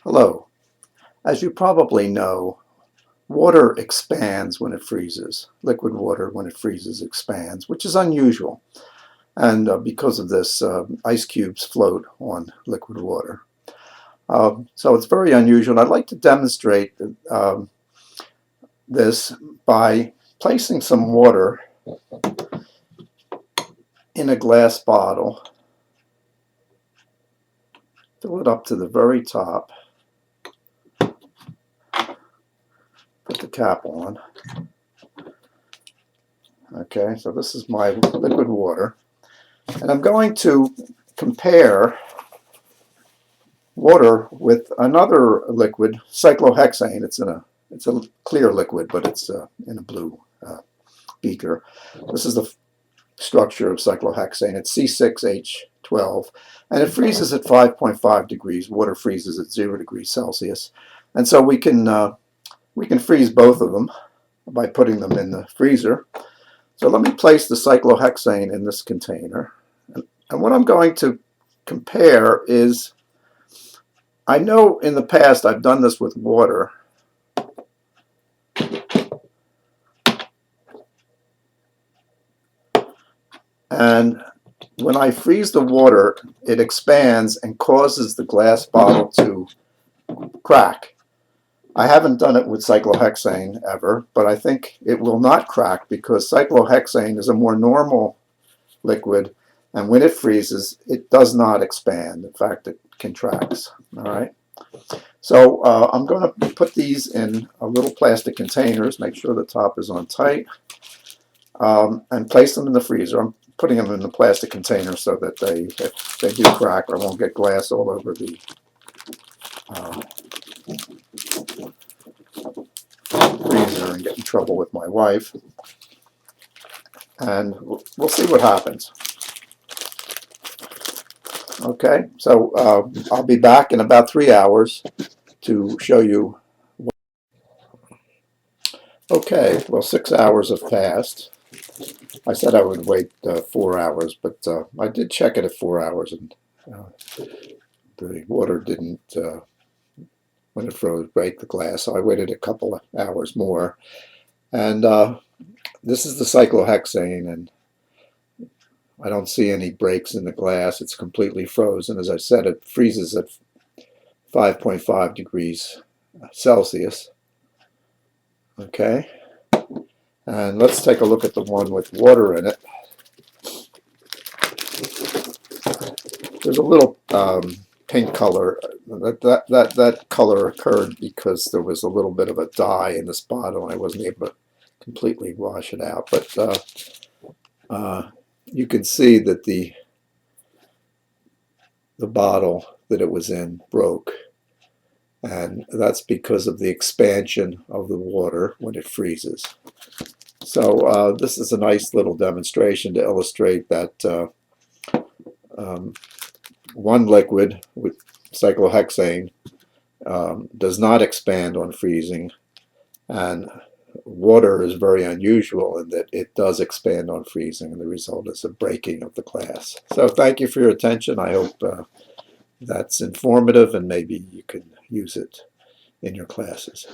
Hello. As you probably know, water expands when it freezes. Liquid water, when it freezes, expands, which is unusual. And because of this, ice cubes float on liquid water. So it's very unusual. And I'd like to demonstrate this by placing some water in a glass bottle. Fill it up to the very top. Put the cap on. Okay, so this is my liquid water. And I'm going to compare water with another liquid, cyclohexane. It's a clear liquid, but it's in a blue beaker. This is the structure of cyclohexane. It's C6H12, and it freezes at 5.5 degrees. Water freezes at 0 degrees Celsius, and so we can freeze both of them by putting them in the freezer. So let me place the cyclohexane in this container. And what I'm going to compare is, I know in the past I've done this with water. And when I freeze the water, it expands and causes the glass bottle to crack. I haven't done it with cyclohexane ever, but I think it will not crack because cyclohexane is a more normal liquid, and when it freezes, it does not expand. In fact, it contracts. All right. So I'm going to put these in a little plastic containers, make sure the top is on tight, and place them in the freezer. I'm putting them in the plastic container so that if they do crack, I won't get glass all over the freezer and get in trouble with my wife. And we'll see what happens. Okay, so I'll be back in about 3 hours to show you. Okay, well, 6 hours have passed. I said I would wait 4 hours, but I did check it at 4 hours, and the water didn't, when it froze, break the glass. So I waited a couple of hours more. And this is the cyclohexane, and I don't see any breaks in the glass. It's completely frozen. As I said, it freezes at 5.5 degrees Celsius. Okay. And let's take a look at the one with water in it. There's a little pink color. That color occurred because there was a little bit of a dye in this bottle, and I wasn't able to completely wash it out. But you can see that the bottle that it was in broke, and that's because of the expansion of the water when it freezes. So this is a nice little demonstration to illustrate that one liquid with cyclohexane does not expand on freezing, and water is very unusual in that it does expand on freezing, and the result is a breaking of the glass. So thank you for your attention. I hope that's informative, and maybe you can use it in your classes.